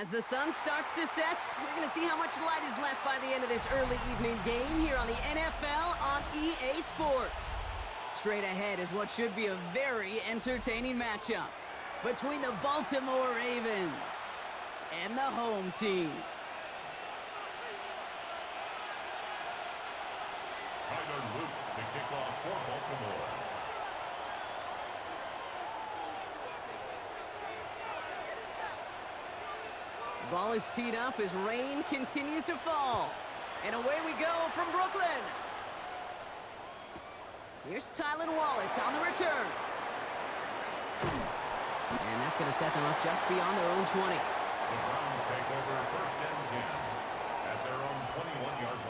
As the sun starts to set, we're going to see how much light is left by the end of this early evening game here on the NFL on EA Sports. Straight ahead is what should be a very entertaining matchup between the Baltimore Ravens and the home team. Tyler Luke to kick off for Baltimore. The ball is teed up as rain continues to fall. And away we go from Brooklyn. Here's Tylan Wallace on the return. And that's going to set them up just beyond their own 20. The Browns take over first and 10 at their own 21-yard line.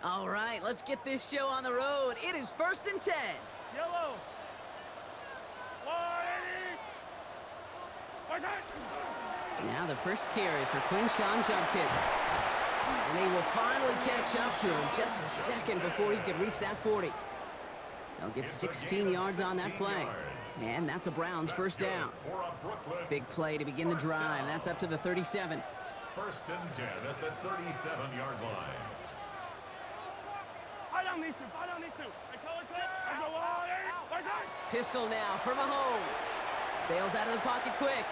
All right, let's get this show on the road. It is first and 10. Yellow. Now the first carry for Quinshawn Judkins. And they will finally catch up to him just a second before he could reach that 40. They'll get 16 yards on that play. And that's a Browns first down. Big play to begin the drive. That's up to the 37. First and 10 at the 37-yard line. Pistol now for Mahomes. Bails out of the pocket quick.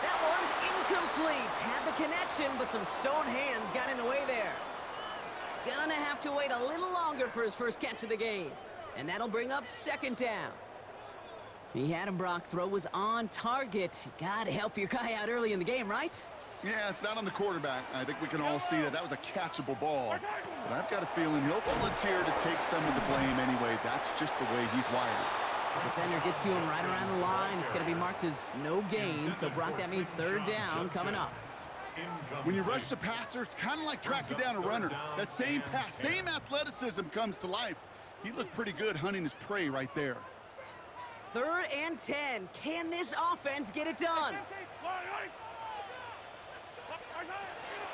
That one's incomplete. Had the connection, but some stone hands got in the way there. Gonna have to wait a little longer for his first catch of the game. And that'll bring up second down. He had him, Brock. Throw was on target. Gotta help your guy out early in the game, right? Yeah, it's not on the quarterback. I think we can all see that was a catchable ball. But I've got a feeling he'll volunteer to take some of the blame anyway. That's just the way he's wired. Defender gets to him right around the line. It's going to be marked as no gain. So, Brock, that means third down coming up. When you rush the passer, it's kind of like tracking down a runner. That same pass, same athleticism comes to life. He looked pretty good hunting his prey right there. Third and 10. Can this offense get it done?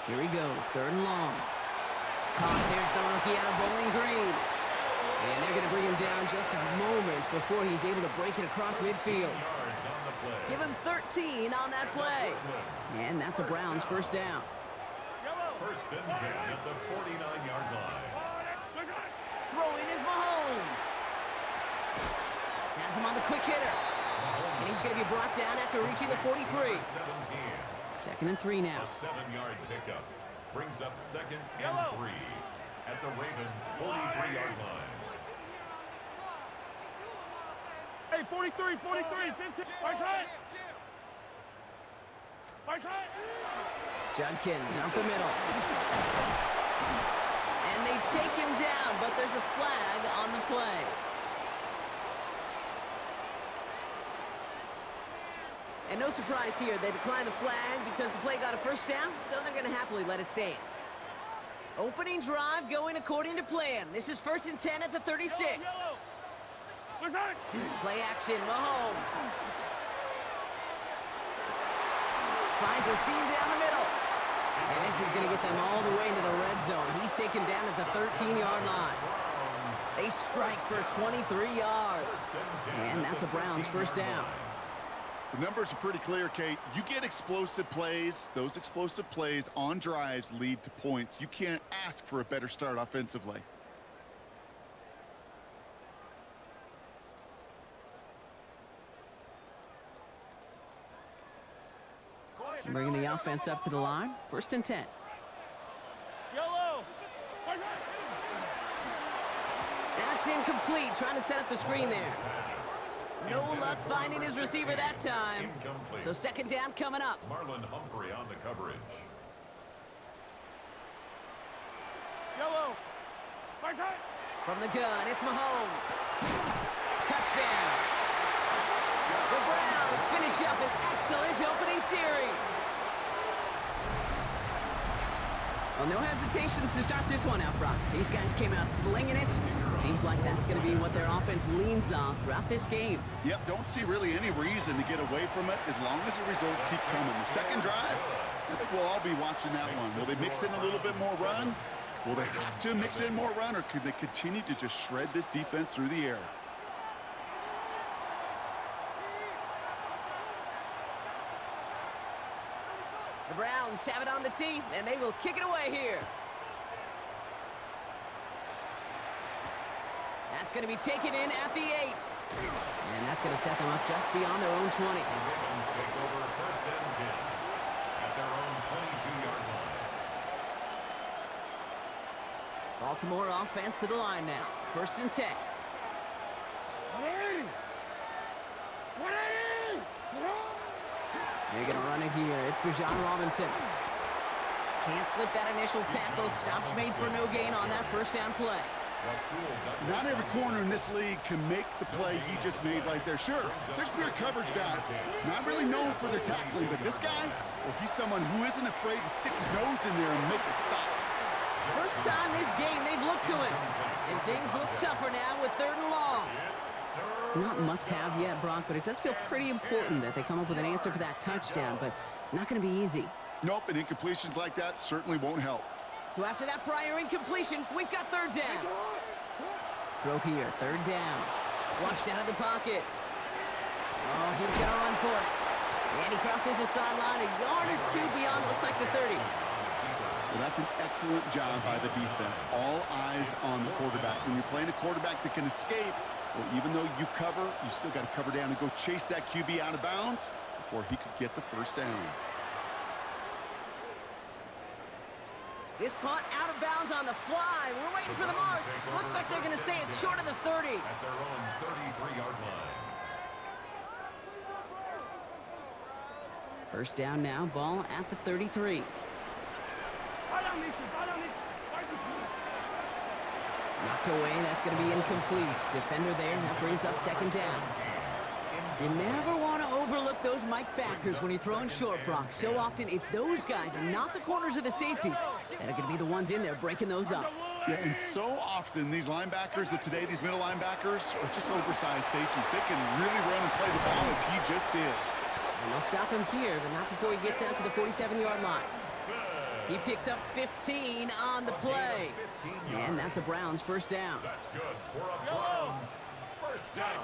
Here he goes, third and long. Caught, there's the rookie out of Bowling Green. And they're going to bring him down just a moment before he's able to break it across midfield. Give him 13 on that play. And that's a Browns first down. First and 10 at the 49-yard line. Throwing is Mahomes. Has him on the quick hitter. And he's going to be brought down after reaching the 43. Second and 3 now. A 7-yard pickup brings up second and 3 at the Ravens' 43-yard line. Hey, 43, 15. Right side. Judkins up the middle. And they take him down, but there's a flag on the play. And no surprise here, they declined the flag because the play got a first down, so they're going to happily let it stand. Opening drive going according to plan. This is first and 10 at the 36. Play action, Mahomes. Finds a seam down the middle. And this is going to get them all the way into the red zone. He's taken down at the 13-yard line. They strike for 23 yards. And that's a Browns first down. The numbers are pretty clear, Kate. You get explosive plays. Those explosive plays on drives lead to points. You can't ask for a better start offensively. Bringing the offense up to the line. First and 10. Yellow. That's incomplete. Trying to set up the screen there. No luck finding his receiver that time. So second down coming up. Marlon Humphrey on the coverage. Yellow. From the gun, it's Mahomes. Touchdown. The Browns finish up an excellent opening series. Well, no hesitations to start this one out, Brock. These guys came out slinging it. Seems like that's going to be what their offense leans on throughout this game. Yep, don't see really any reason to get away from it as long as the results keep coming. The second drive, I think we'll all be watching that one. Will they mix in a little bit more run? Will they have to mix in more run, or could they continue to just shred this defense through the air? The Browns have it on the tee, and they will kick it away here. That's going to be taken in at the 8. And that's going to set them up just beyond their own 20. The Ravens take over first and 10 at their own 22-yard line. Baltimore offense to the line now. First and 10. They're going to run it here. It's Bijan Robinson. Can't slip that initial tackle. Stops made for no gain on that first down play. Not every corner in this league can make the play he just made right there. Sure, there's pure coverage guys. Not really known for their tackling, but this guy, well, he's someone who isn't afraid to stick his nose in there and make a stop. First time this game they've looked to him. And things look tougher now with 3rd and long. Not must-have yet, Brock, but it does feel pretty important that they come up with an answer for that touchdown, but not going to be easy. Nope, and incompletions like that certainly won't help. So after that prior incompletion, we've got 3rd down. Throw here, 3rd down. Flushed out of the pocket. Oh, he's going to run for it. And he crosses the sideline a yard or 2 beyond, looks like the 30. Well, that's an excellent job by the defense. All eyes on the quarterback. When you're playing a quarterback that can escape, well, even though you cover, you still got to cover down and go chase that QB out of bounds before he could get the first down. This punt out of bounds on the fly. We're waiting for the mark. Looks like they're going to say it's short of the 30. At their own 33-yard line. First down now, ball at the 33. Knocked away, that's going to be incomplete. Defender there, that brings up 2nd down. You never want to overlook those Mike backers when you're throwing short, Brock. So often it's those guys and not the corners or the safeties that are going to be the ones in there breaking those up. Yeah, and so often these linebackers of today, these middle linebackers, are just oversized safeties. They can really run and play the ball as he just did. And they'll stop him here, but not before he gets out to the 47-yard line. He picks up 15 on the play. And that's a Browns first down. That's good for a Browns first down.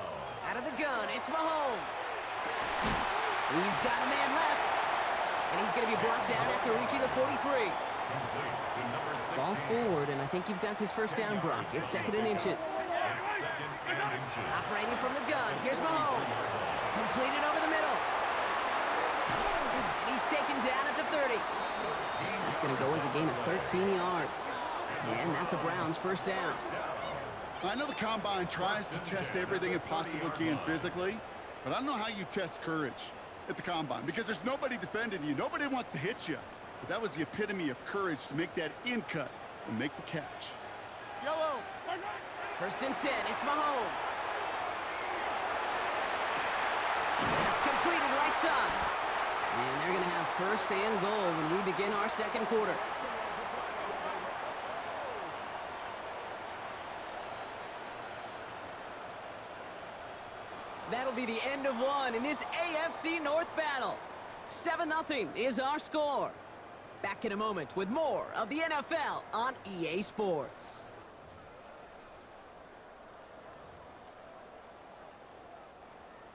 Out of the gun, it's Mahomes. He's got a man left. And he's going to be brought down after reaching the 43. Ball forward, and I think you've got this first down, Brock. It's 2nd and inches. Operating from the gun, here's Mahomes. Completed over the middle. And he's taken down at the 30. That's going to go as a gain of 13 yards. And that's a Browns first down. I know the Combine tries to test everything it possibly can physically, but I don't know how you test courage at the Combine because there's nobody defending you. Nobody wants to hit you. But that was the epitome of courage to make that in cut and make the catch. Yellow. First and 10, it's Mahomes. That's completed right side. And they're going to have first and goal when we begin our second quarter. That'll be the end of one in this AFC North battle. 7-0 is our score. Back in a moment with more of the NFL on EA Sports.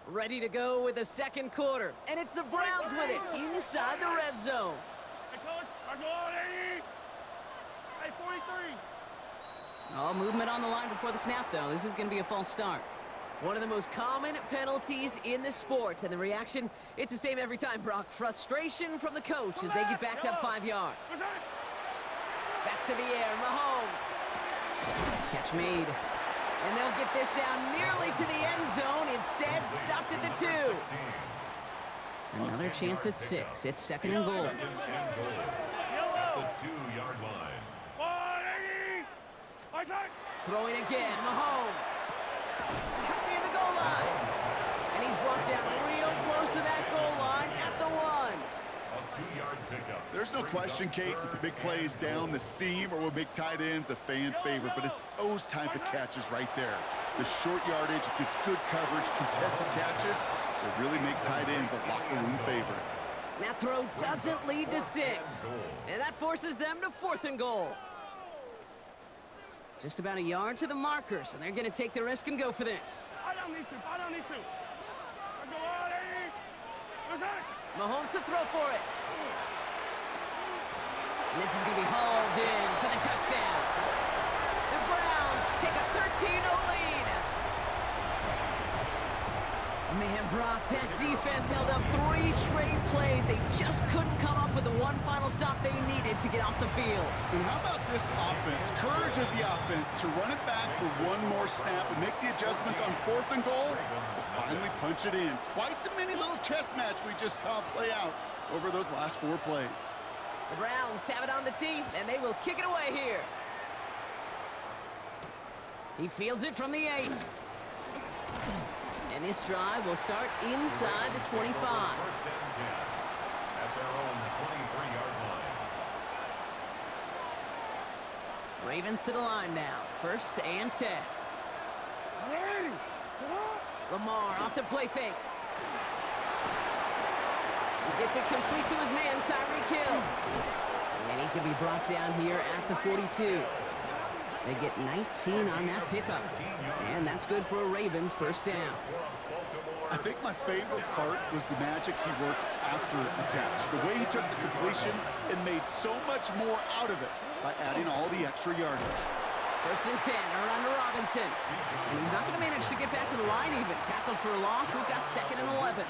Ready to go with the second quarter. And it's the Browns with it inside the red zone. Hey, coach. I'm going 80. Hey, 43. All movement on the line before the snap, though. This is going to be a false start. One of the most common penalties in the sport, and the reaction, it's the same every time, Brock. Frustration from the coach as they get backed up 5 yards. Back to the air, Mahomes. Catch made. And they'll get this down nearly to the end zone. Instead, stopped at the 2. Another chance at 6. It's 2nd and goal. At the 2-yard line. 180. Throwing again, Mahomes. Cut near the goal line. And he's brought down real close to that goal line at the 1. A 2-yard pickup. There's no question, Kate, that the big plays down the seam or will make tight ends a fan favorite, but it's those type of catches right there. The short yardage, it gets good coverage, contested catches that really make tight ends a locker room favorite. That throw doesn't lead to 6. And that forces them to 4th and goal. Just about a yard to the markers, and they're going to take the risk and go for this. I don't need to. Let's go on, Eddie. Mahomes to throw for it. And this is going to be hauled in for the touchdown. The Browns take a 13-0 lead. Man, Brock, that defense held up 3 straight plays. They just couldn't come up with the one final stop they needed to get off the field. And how about this offense? Courage of the offense to run it back for one more snap and make the adjustments on 4th and goal to finally punch it in. Quite the mini little chess match we just saw play out over those last 4 plays. The Browns have it on the tee, and they will kick it away here. He fields it from the 8. And this drive will start inside the 25. First and 10 at their own 23-yard line. Ravens to the line now. 1st and 10. Lamar off the play fake. He gets it complete to his man, Tyreek Hill. And he's going to be brought down here at the 42. They get 19 on that pickup. And that's good for a Ravens 1st down. I think my favorite part was the magic he worked after the catch. The way he took the completion and made so much more out of it by adding all the extra yardage. 1st and 10, around to Robinson. And he's not going to manage to get back to the line even. Tackled for a loss. We've got 2nd and 11.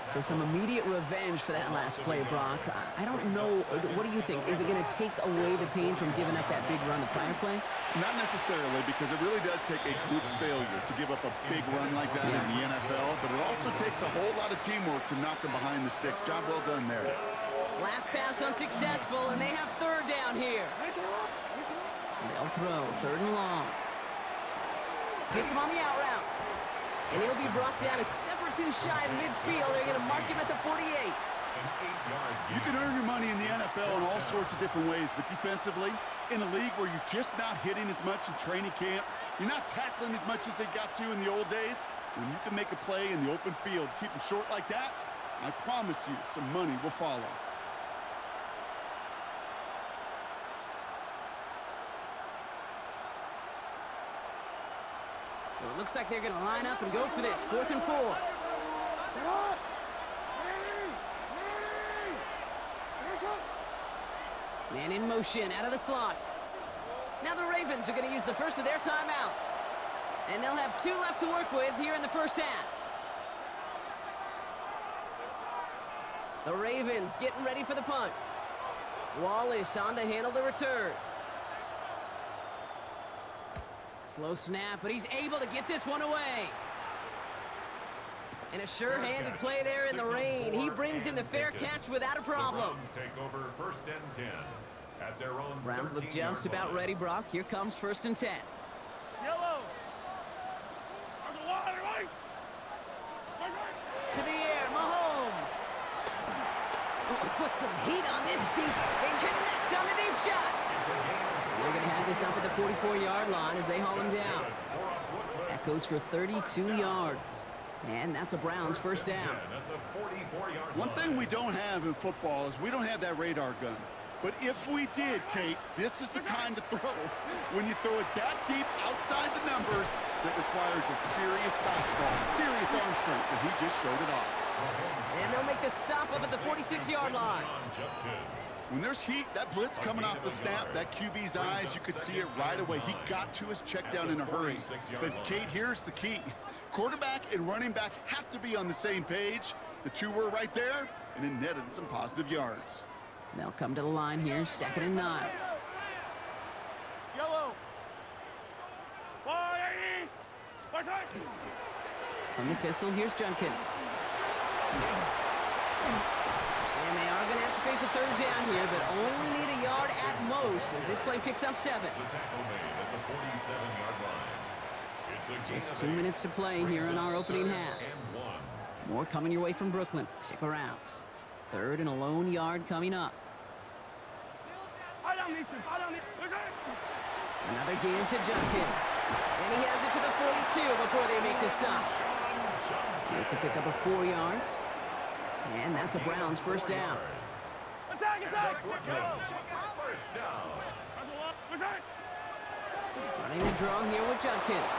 So some immediate revenge for that last play, Brock. I don't know. What do you think? Is it going to take away the pain from giving up that big run the prior play? Not necessarily, because it really does take a group failure to give up a big run like that in the NFL, but it also takes a whole lot of teamwork to knock them behind the sticks. Job well done there. Last pass unsuccessful, and they have 3rd down here. They'll throw 3rd and long. Hits him on the out route. And he'll be brought down a step or 2 shy of midfield. They're going to mark him at the 48. You can earn your money in the NFL in all sorts of different ways, but defensively, in a league where you're just not hitting as much in training camp, you're not tackling as much as they got to in the old days, when you can make a play in the open field, keep them short like that, I promise you some money will follow. So it looks like they're going to line up and go for this. 4th and 4. Man in motion, out of the slot. Now the Ravens are going to use the first of their timeouts. And they'll have 2 left to work with here in the 1st half. The Ravens getting ready for the punt. Wallace on to handle the return. Slow snap, but he's able to get this one away. And a sure-handed play there in the rain. He brings in the fair catch without a problem. Take over 1st and 10 at their own. Browns look just about ready, Brock. Here comes 1st and 10. Yellow. To the air, Mahomes. Oh, put some heat on this deep. They connect on the deep shot. They're going to have this up at the 44-yard line as they haul him down. That goes for 32 yards. And that's a Browns 1st down. One thing we don't have in football is we don't have that radar gun. But if we did, Kate, this is the kind of throw, when you throw it that deep outside the numbers, that requires a serious fastball, serious arm strength, and he just showed it off. And they'll make the stop up at the 46-yard line. When there's heat, that blitz coming off the snap, that QB's eyes, you could see it right away. He got to his check down in a hurry. But, Kate, here's the key. Quarterback and running back have to be on the same page. The 2 were right there, and it netted some positive yards. They'll come to the line here, 2nd and 9. Yellow. From the pistol, here's Junkins. And they are going to have to face a 3rd down here, but only need a yard at most as this play picks up 7. Just 2 minutes to play here in our opening half. More coming your way from Brooklyn. Stick around. 3rd and a lone yard coming up. Another game to Junkins. And he has it to the 42 before they make the stop. It's a pickup of 4 yards. And that's a Browns first down. Attack, attack! First down. Running the draw here with Junkins.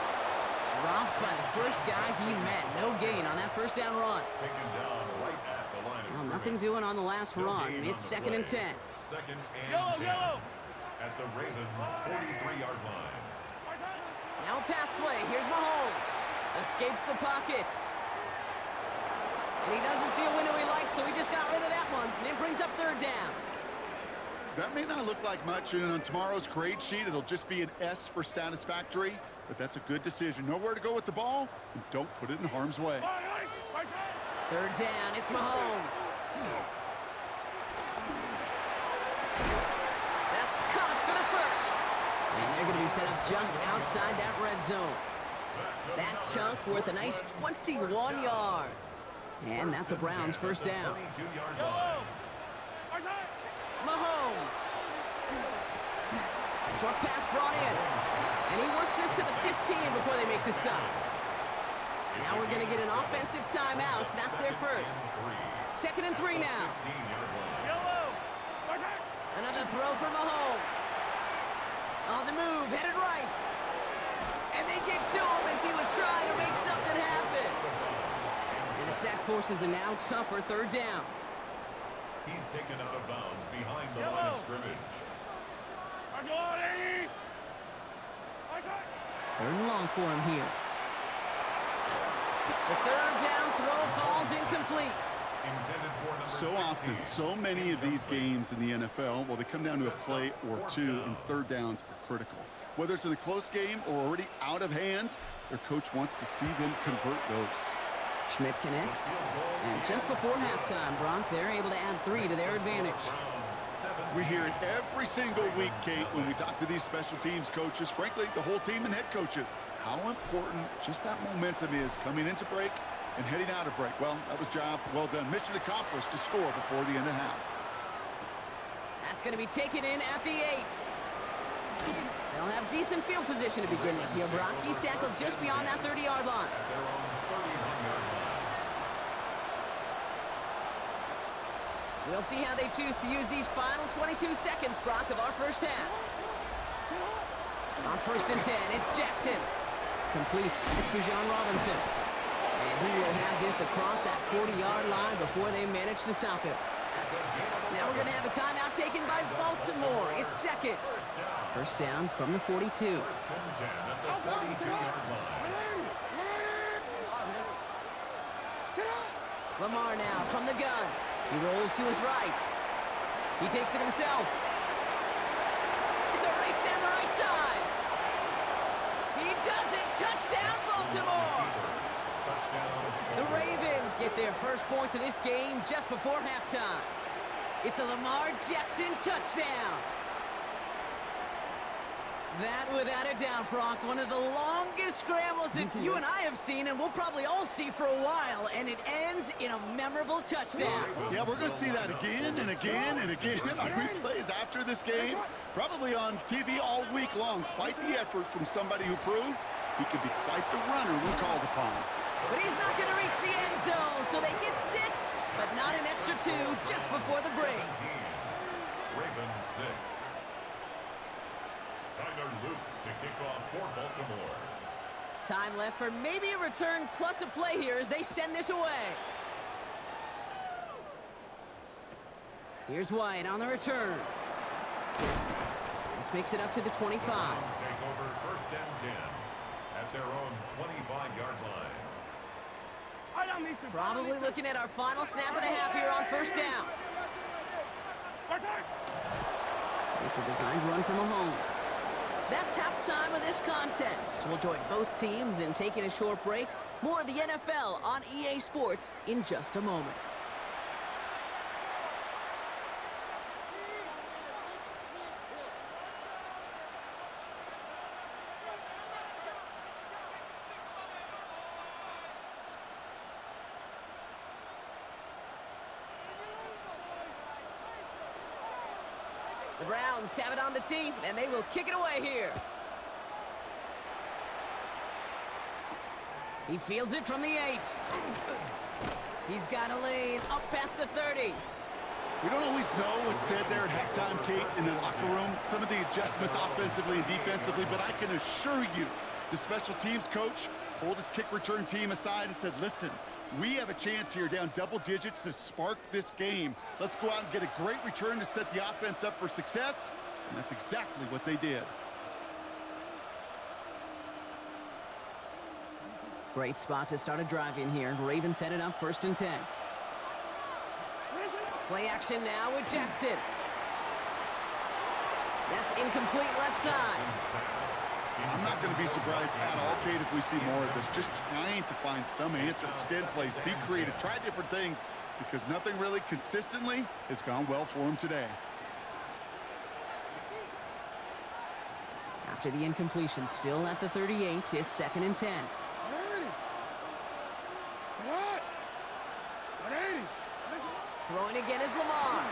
Dropped by the first guy he met. No gain on that first down run. Taken down right at the line of Well, scrimmage. nothing doing on the last No run. gain on It's the 2nd and play. 10. 2nd and Yellow, 10. yellow. At the Ravens' 43-yard line. Now a pass play. Here's Mahomes. Escapes the pocket. And he doesn't see a window he likes, so he just got rid of that one. And it brings up 3rd down. That may not look like much, and on tomorrow's grade sheet, it'll just be an S for satisfactory, but that's a good decision. Know where to go with the ball, and don't put it in harm's way. 3rd down. It's Mahomes. That's caught for the first. And they're going to be set up just outside that red zone. That chunk worth a nice 21 yards. And that's a Browns first down. 22-yard line. Mahomes. Short pass brought in. And he works this to the 15 before they make the stop. Now we're going to get an offensive timeout. That's their first. 2nd and 3 now. 15-yard line. Another throw for Mahomes. On the move, headed right. And they get to him as he was trying to make something happen. And the sack forces a now tougher 3rd down. He's taken out of bounds behind the line of scrimmage. 3rd and long for him here. The 3rd down throw falls incomplete. Intended for number So 16. often, so many of these games in the NFL, well, they come down to a play or two, and 3rd downs are critical. Whether it's in a close game or already out of hand, their coach wants to see them convert those. Schmidt connects. And just before halftime, Brock, they're able to add 3 to their advantage. We hear it every single week, Kate, when we talk to these special teams coaches, frankly, the whole team and head coaches, how important just that momentum is coming into break and heading out of break. Well, that was job well done. Mission accomplished to score before the end of half. That's going to be taken in at the 8. They'll have decent field position to begin with here, Brock. He's tackled just beyond that 30-yard line. Their own 31-yard line. We'll see how they choose to use these final 22 seconds, Brock, of our first half. On 1st and 10, it's Jackson. Complete. It's Bijan Robinson. And he will have this across that 40-yard line before they manage to stop him. Now we're going to have a timeout taken by Baltimore. It's 2nd. First down from the 42. 1st and 10 at the 42-yard line. Lamar now from the gun. He rolls to his right. He takes it himself. It's a race down the right side. He does it. Touchdown, Baltimore. The Ravens get their first points of this game just before halftime. It's a Lamar Jackson touchdown. That, without a doubt, Brock, one of the longest scrambles that you and I have seen, and we'll probably all see for a while, and it ends in a memorable touchdown. Yeah, we're going to see that again and again and again on replays after this game. Probably on TV all week long. Quite the effort from somebody who proved he could be quite the runner when called upon. But he's not going to reach the end zone, so they get 6, but not an extra 2 just before the break. Ravens 6. Tyler Luke to kick off for Baltimore. Time left for maybe a return plus a play here as they send this away. Here's White on the return. This makes it up to the 25. Browns take over 1st and 10 at their own 25-yard line. Probably looking at our final snap of the half here on 1st down. It's a designed run from Mahomes. That's halftime of this contest. We'll join both teams in taking a short break. More of the NFL on EA Sports in just a moment. The Browns have it on the tee, and they will kick it away here. He fields it from the 8. He's got a lane up past the 30. We don't always know what's said there at halftime, Kate, in the locker room. Some of the adjustments offensively and defensively, but I can assure you the special teams coach pulled his kick return team aside and said, listen, we have a chance here down double digits to spark this game. Let's go out and get a great return to set the offense up for success, and that's exactly what they did. Great spot to start a drive in here. Ravens set it up 1st and 10. Play action now with Jackson. That's incomplete left side. I'm not going to be surprised at all, Kate, if we see more of this. Just trying to find some answer, extend plays, be creative, try different things, because nothing really consistently has gone well for him today. After the incompletion, still at the 38, it's 2nd and 10. Throwing again is Lamar.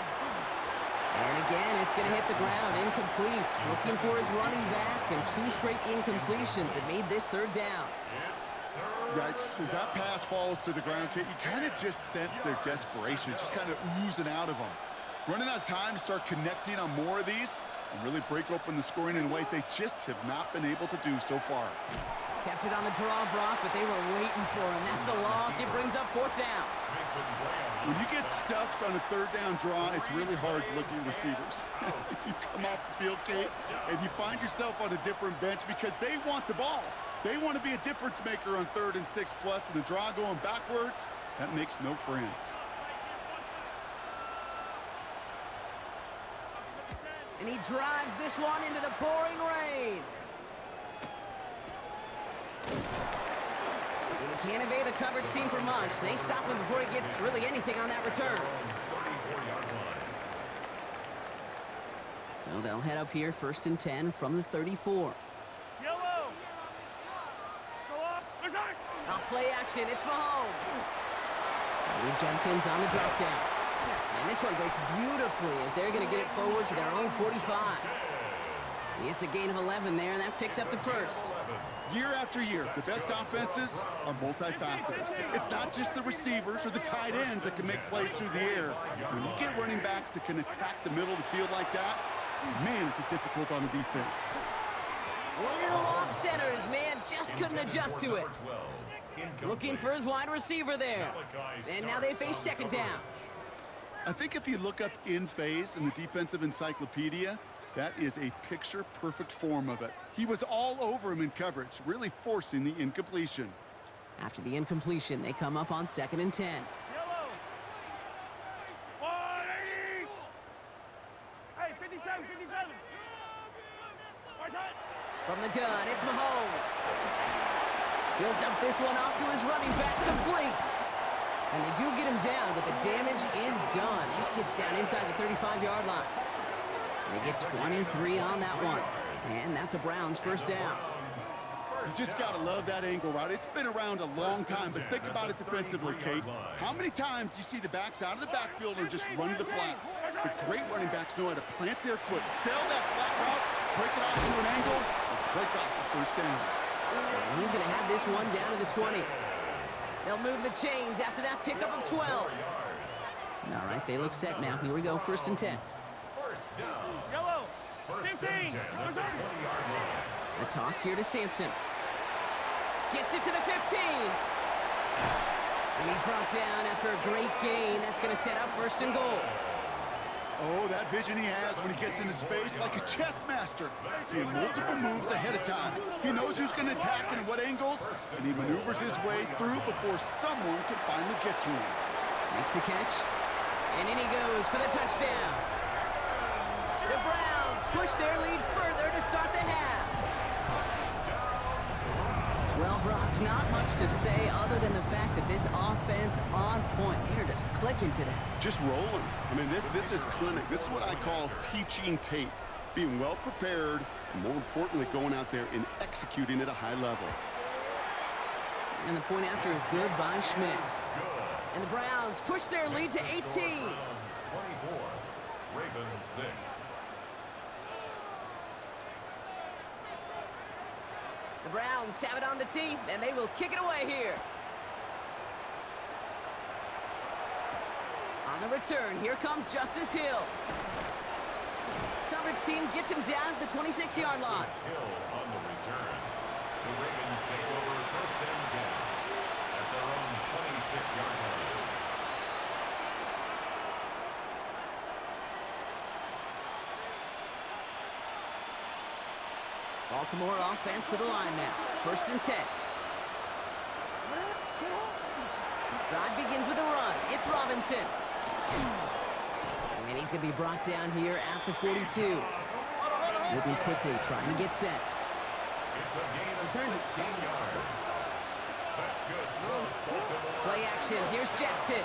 And again, it's going to hit the ground. Incomplete. Looking for his running back, and 2 straight incompletions have made this 3rd down. Yikes. As that pass falls to the ground, Kate, you kind of just sense their desperation. Just kind of oozing out of them. Running out of time to start connecting on more of these and really break open the scoring in a way they just have not been able to do so far. Kept it on the draw, Brock, but they were waiting for him. That's a loss. It brings up 4th down. When you get stuffed on a 3rd down draw, it's really hard to look at your receivers. You come off the field, Kate, and you find yourself on a different bench because they want the ball. They want to be a difference maker on 3rd and 6 plus, and a draw going backwards, that makes no friends. And he drives this one into the pouring rain. And he can't evade the coverage team for much. They stop him before he gets really anything on that return. So they'll head up here 1st and 10 from the 34. Yellow. Go up. Off play action, it's Mahomes. Lee Jenkins on the drop down. And this one breaks beautifully as they're going to get it forward to their own 45. It's a gain of 11 there, and that picks up the 1st. Year after year, the best offenses are multifaceted. It's not just the receivers or the tight ends that can make plays through the air. When you get running backs that can attack the middle of the field like that, man, is it difficult on the defense. Little off centers, man, just couldn't adjust to it. Looking for his wide receiver there. And now they face 2nd down. I think if you look up in phase in the defensive encyclopedia, that is a picture-perfect form of it. He was all over him in coverage, really forcing the incompletion. After the incompletion, they come up on 2nd and 10. Yellow. 180. Hey, 57, 57. Right side. From the gun, it's Mahomes. He'll dump this one off to his running back, complete. And they do get him down, but the damage is done. This gets down inside the 35-yard line. They get 23 on that one. And that's a Browns 1st down. You just got to love that angle route. It's been around a long time, but think about it defensively, Kate. How many times you see the backs out of the backfield and just run to the flat? The great running backs know how to plant their foot, sell that flat route, break it off to an angle, and break off the 1st down. And he's going to have this one down to the 20. They'll move the chains after that pickup of 12. All right, they look set now. Here we go, 1st and 10. Yellow. 15. A toss here to Sampson. Gets it to the 15. And he's brought down after a great gain. That's going to set up 1st and goal. Oh, that vision he has when he gets into space like a chess master, seeing multiple moves ahead of time. He knows who's going to attack and at what angles, and he maneuvers his way through before someone can finally get to him. Makes the catch, and in he goes for the touchdown. The Browns push their lead further to start the half. Well, Brock, not much to say other than the fact that this offense on point. They're just clicking today. Just rolling. I mean, this is clinic. This is what I call teaching tape. Being well prepared, and more importantly, going out there and executing at a high level. And the point after is good by Schmidt. And the Browns push their lead to 18. 24, Ravens 6. Browns have it on the tee, and they will kick it away here. On the return, here comes Justice Hill. Coverage team gets him down at the 26-yard line. Hill on the return. The Ravens take over 1st and 10 at their own 26-yard line. Baltimore offense to the line now. 1st and 10. Drive begins with a run. It's Robinson. And he's going to be brought down here at the 42. Moving quickly, trying to get set. It's a gain of 16 yards. That's good. Baltimore. Play action. Here's Jackson.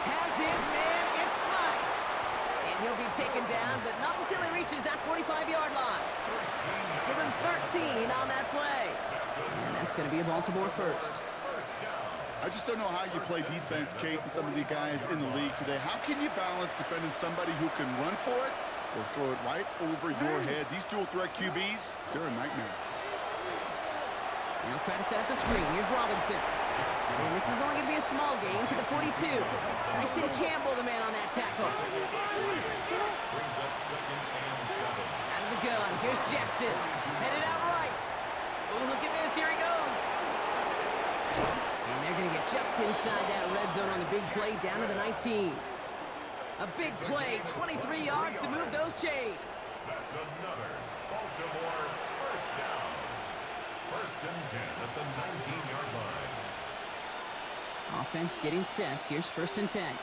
Has his man. It's Smythe. And he'll be taken down, but not until he reaches that 45-yard line. Give him 13 on that play. And that's going to be a Baltimore first. I just don't know how you play defense, Kate, and some of the guys in the league today. How can you balance defending somebody who can run for it or throw it right over your head? These dual threat QBs, they're a nightmare. Now try to set up the screen. Here's Robinson. And this is only going to be a small gain to the 42. Tyson Campbell, the man on that tackle. Brings up 2nd and 7. Out of the gun. Here's Jackson. Headed out right. Oh, look at this. Here he goes. And they're going to get just inside that red zone on the big play down to the 19. A big play, 23 yards to move those chains. That's another Baltimore 1st down. 1st and 10 at the 19-yard line. Offense getting set. Here's 1st and 10.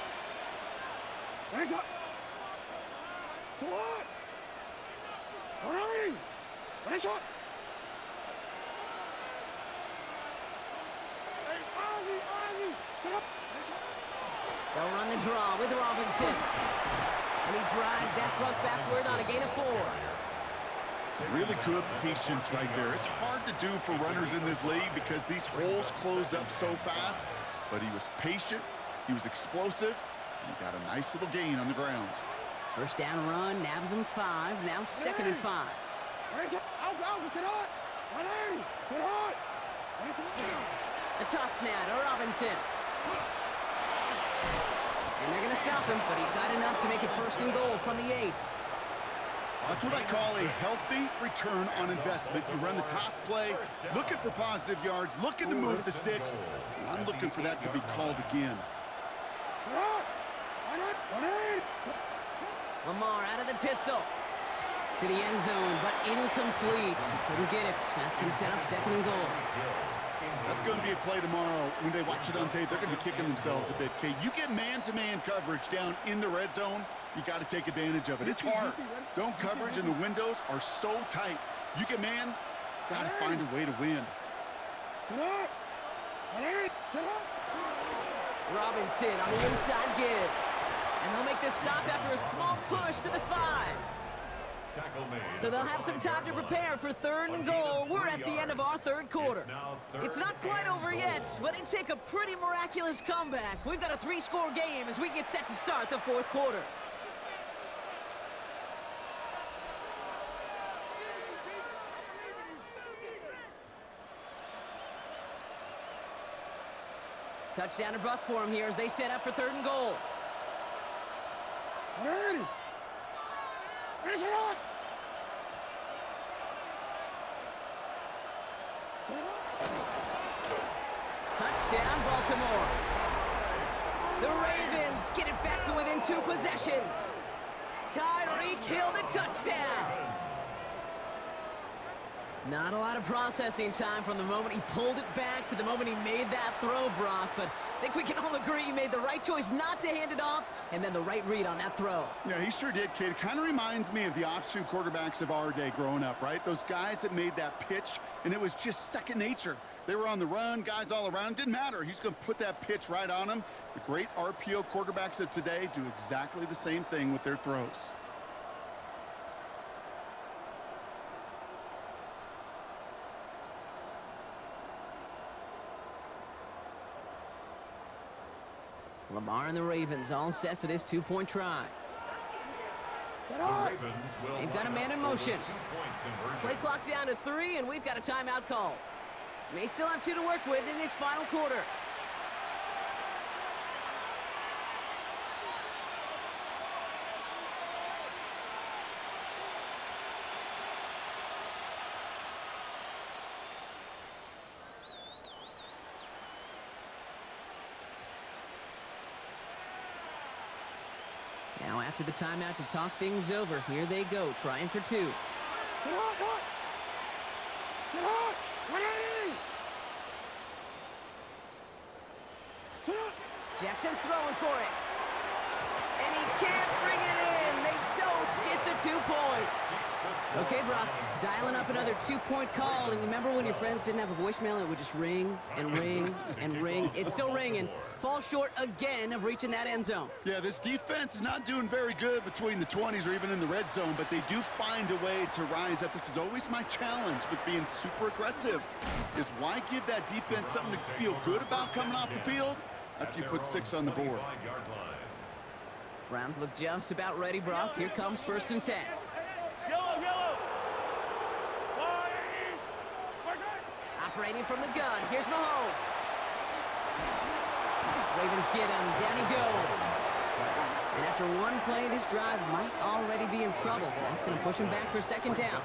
They'll run the draw with Robinson. And he drives that front backward on a gain of 4. Really good patience right there. It's hard to do for runners in this league because these holes close up so fast. But he was patient, he was explosive, and he got a nice little gain on the ground. 1st down run, nabs him 5, now 2nd and 5. A toss now to Robinson. And they're going to stop him, but he got enough to make it 1st and goal from the 8. That's what I call a healthy return on investment. You run the toss play, looking for positive yards, looking to move the sticks. I'm looking for that to be called again. Lamar out of the pistol. To the end zone, but incomplete. Couldn't get it. That's going to set up 2nd and goal. That's going to be a play tomorrow. When they watch it on tape, they're going to be kicking themselves a bit. Okay, you get man-to-man coverage down in the red zone, you got to take advantage of it. It's hard. Zone coverage and the windows are so tight. You get man, got to find a way to win. Robinson on the inside give. And they'll make the stop after a small push to the 5. Tackle made. So they'll have some time to prepare for 3rd and goal. We're at the end of our 3rd quarter. It's not quite over yet, but it take a pretty miraculous comeback. We've got a 3-score game as we get set to start the 4th quarter. Touchdown to bust for him here as they set up for 3rd and goal. Touchdown, Baltimore. The Ravens get it back to within 2 possessions. Tyreek Hill the touchdown. Not a lot of processing time from the moment he pulled it back to the moment he made that throw, Brock, but I think we can all agree he made the right choice not to hand it off, and then the right read on that throw. Yeah, he sure did, kid. It kind of reminds me of the option quarterbacks of our day growing up, right? Those guys that made that pitch, and it was just second nature. They were on the run, guys all around. Didn't matter. He's going to put that pitch right on him. The great RPO quarterbacks of today do exactly the same thing with their throws. Lamar and the Ravens all set for this 2-point try. The Ravens Ravens will They've got a line man up in for the motion. two-point conversion. Play clock down to 3, and we've got a timeout call. May still have 2 to work with in this final quarter. Now after the timeout to talk things over, here they go, trying for 2. Jackson's throwing for it. And he can't bring it in. They don't get the 2 points. Okay, Brock, dialing up another 2-point call. And remember when your friends didn't have a voicemail, it would just ring and ring and ring. It's still ringing. Fall short again of reaching that end zone. Yeah, this defense is not doing very good between the 20s or even in the red zone, but they do find a way to rise up. This is always my challenge with being super aggressive, is why give that defense something to feel good about coming off the field after you put 6 on the board. Browns look just about ready, Brock. Here comes 1st and 10. Yellow, yellow. Operating from the gun, here's Mahomes. Ravens get him, down he goes. And after one play, this drive might already be in trouble. That's going to push him back for 2nd down.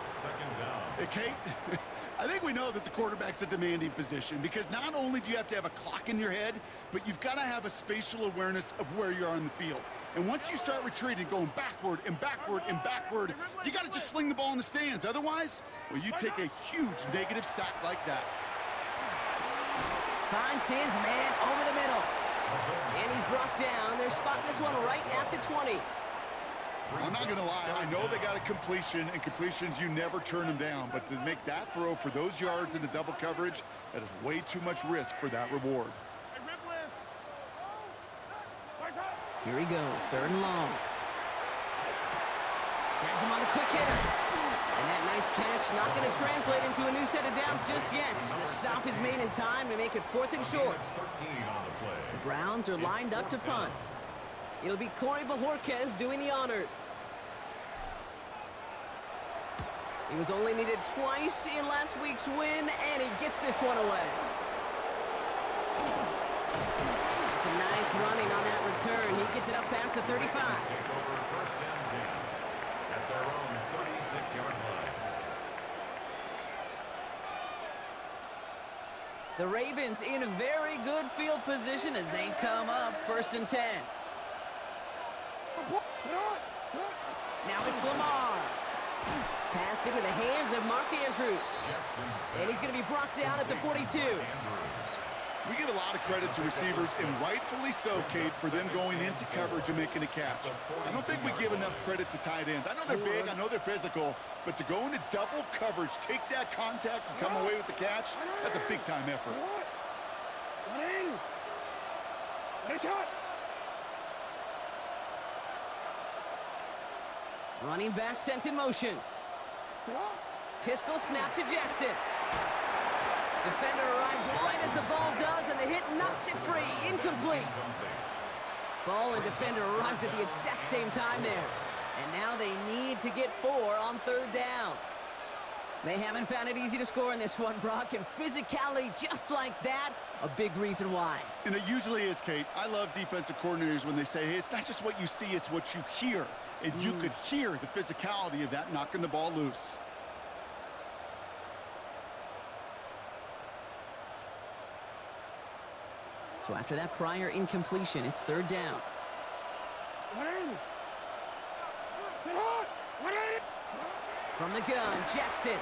Hey, Kate, I think we know that the quarterback's a demanding position because not only do you have to have a clock in your head, but you've got to have a spatial awareness of where you are on the field. And once you start retreating, going backward and backward and backward, you got to just sling the ball in the stands. Otherwise, well, you take a huge negative sack like that. Finds his man over the middle. And he's brought down. They're spotting this one right at the 20. I'm not going to lie. I know they got a completion, and completions, you never turn them down. But to make that throw for those yards into double coverage, that is way too much risk for that reward. Here he goes, 3rd and long. Has him on a quick hitter. And that nice catch not going to translate into a new set of downs just yet. The stop is made in time to make it 4th and short. The Browns are lined up to punt. It'll be Corey Bajorquez doing the honors. He was only needed twice in last week's win, and he gets this one away. It's a nice running on that return. He gets it up past the 35. Take over 1st and 10 at their own 36-yard line. The Ravens in a very good field position as they come up 1st and 10. Now it's Lamar. Pass into the hands of Mark Andrews. And he's going to be brought down at the 42. We give a lot of credit to receivers, and rightfully so, Kate, for them going into coverage and making a catch. I don't think we give enough credit to tight ends. I know they're big, I know they're physical, but to go into double coverage, take that contact, and come away with the catch, that's a big-time effort. Running back sent in motion. Pistol snap to Jackson. Defender arrives right as the ball does, and the hit knocks it free. Incomplete. Ball and defender arrived at the exact same time there. And now they need to get 4 on 3rd down. They haven't found it easy to score in this one, Brock, and physicality just like that, a big reason why. And it usually is, Kate. I love defensive coordinators when they say, hey, it's not just what you see, it's what you hear. And you could hear the physicality of that knocking the ball loose. So after that prior incompletion, it's 3rd down. From the gun, Jackson.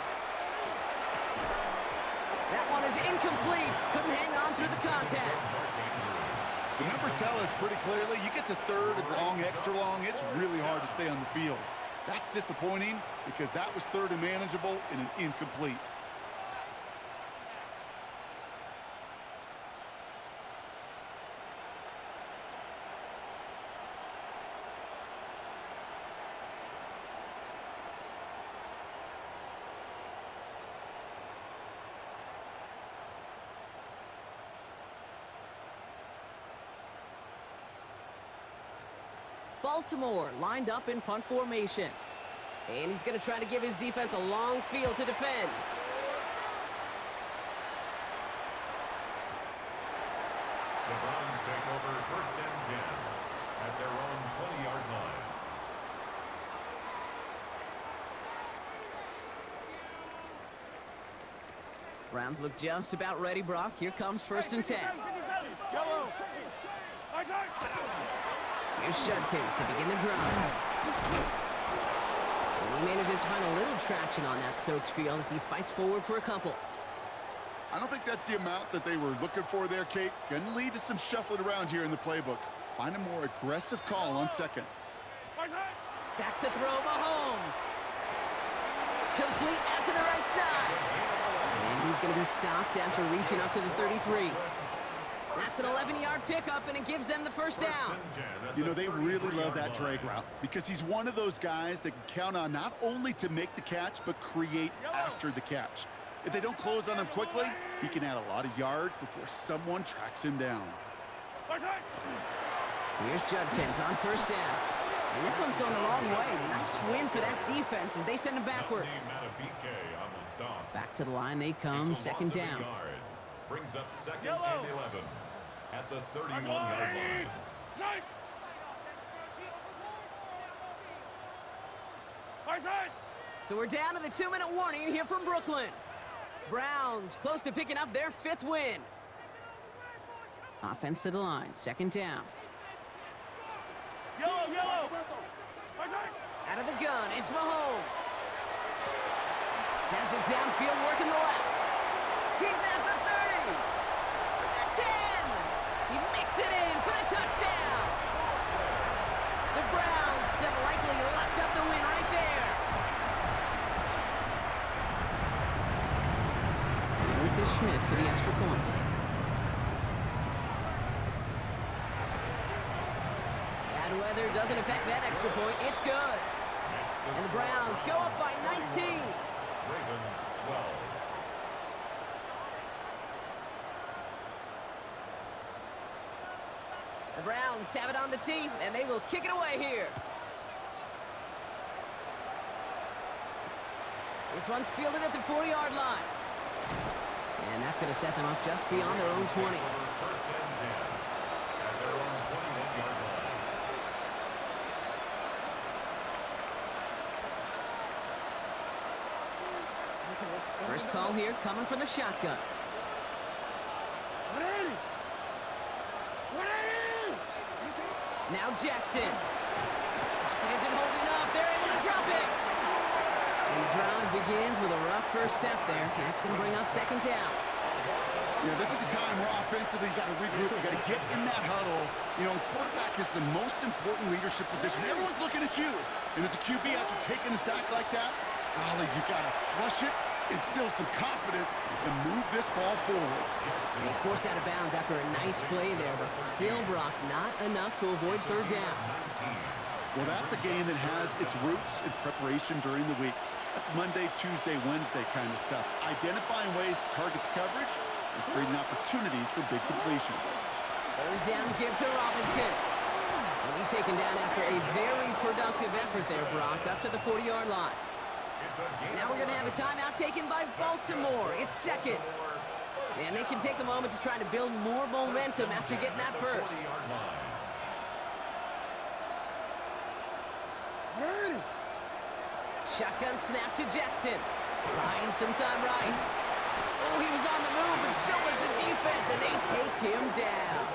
That one is incomplete. Couldn't hang on through the contact. The numbers tell us pretty clearly, you get to 3rd and long, extra long, it's really hard to stay on the field. That's disappointing because that was 3rd and manageable and an incomplete. Baltimore lined up in punt formation. And he's going to try to give his defense a long field to defend. The Browns take over 1st and 10 at their own 20-yard line. Browns look just about ready, Brock. Here comes 1st and 10. Yellow. Here's Judkins to begin the drive. And he manages to find a little traction on that soaked field as he fights forward for a couple. I don't think that's the amount that they were looking for there, Kate. Going to lead to some shuffling around here in the playbook. Find a more aggressive call on 2nd. Back to throw Mahomes. Complete out to the right side. And he's going to be stopped after reaching up to the 33. That's an 11-yard pickup, and it gives them the 1st down. You know, they really love that drag route because he's one of those guys that can count on not only to make the catch, but create after the catch. If they don't close on him quickly, he can add a lot of yards before someone tracks him down. Here's Judkins on 1st down. And this one's going the wrong way. Nice win for that defense as they send him backwards. Back to the line they come, 2nd down. Brings up 2nd and 11 at the 31-yard line. So we're down to the 2-minute warning here from Brooklyn. Browns close to picking up their 5th win. Offense to the line, 2nd down. Yellow. Out of the gun, it's Mahomes. Has it downfield, working the left. He's at the 30. The 10. He makes it in for the touchdown. The Browns have likely locked up the win right there. And this is Schmidt for the extra point. Bad weather doesn't affect that extra point. It's good. And the Browns go up by 19. Ravens 12. The Browns have it on the tee, and they will kick it away here. This one's fielded at the 40-yard line. And that's going to set them up just beyond their own 20. 1st and 10 at their own 21-yard line. First call here coming from the shotgun. Now Jackson. Pocket isn't holding up. They're able to drop it. And the drive begins with a rough first step there. That's going to bring up 2nd down. Yeah, this is a time where offensively you got to regroup. You got to get in that huddle. You know, quarterback is the most important leadership position. Everyone's looking at you. And as a QB, after taking a sack like that, golly, you got to flush it, instill some confidence, and move this ball forward. And he's forced out of bounds after a nice play there, but still, Brock, not enough to avoid 3rd down. Well, that's a game that has its roots in preparation during the week. That's Monday, Tuesday, Wednesday kind of stuff. Identifying ways to target the coverage and creating opportunities for big completions. 3rd down give to Robinson. And he's taken down after a very productive effort there, Brock, up to the 40-yard line. Now we're going to have a timeout taken by Baltimore. It's 2nd. And they can take the moment to try to build more momentum after getting that first. Shotgun snap to Jackson. Buying some time right. Oh, he was on the move, but so was the defense, and they take him down.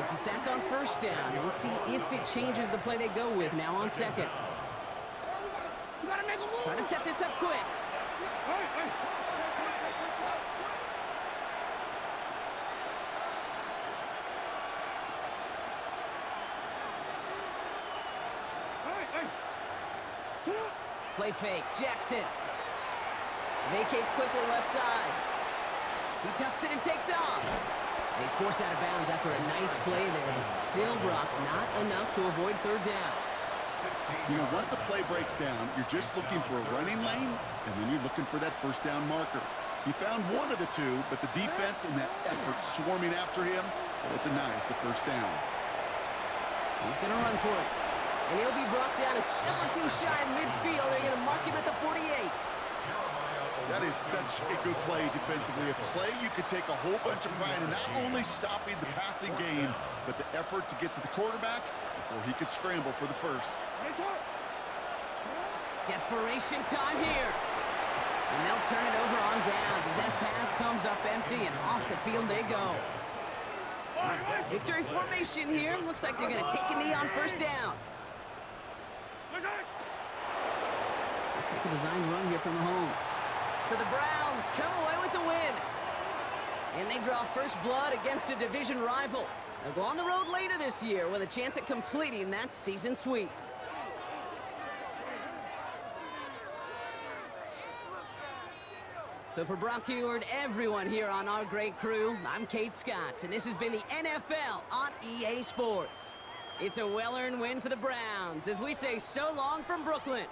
It's a sack on 1st down. We'll see if it changes the play they go with now on 2nd. Trying to set this up quick. Play fake, Jackson. Vacates quickly left side. He tucks it and takes off. And he's forced out of bounds after a nice play there, but still, Brock, not enough to avoid 3rd down. You know, once a play breaks down, you're just looking for a running lane, and then you're looking for that 1st down marker. He found one of the two, but the defense and that effort swarming after him, well, it denies the 1st down. He's going to run for it. And he'll be brought down a step or two shy of midfield. They're going to mark him at the 48. That is such a good play defensively. A play you could take a whole bunch of pride in not only stopping the passing game, but the effort to get to the quarterback before he could scramble for the first. Desperation time here. And they'll turn it over on downs as that pass comes up empty and off the field they go. Victory formation here. Looks like they're going to take a knee on first down. Looks like a designed run here from Mahomes. So the Browns come away with the win. And they draw first blood against a division rival. They'll go on the road later this year with a chance at completing that season sweep. So for Brock Heward, everyone here on our great crew, I'm Kate Scott, and this has been the NFL on EA Sports. It's a well-earned win for the Browns as we say so long from Brooklyn.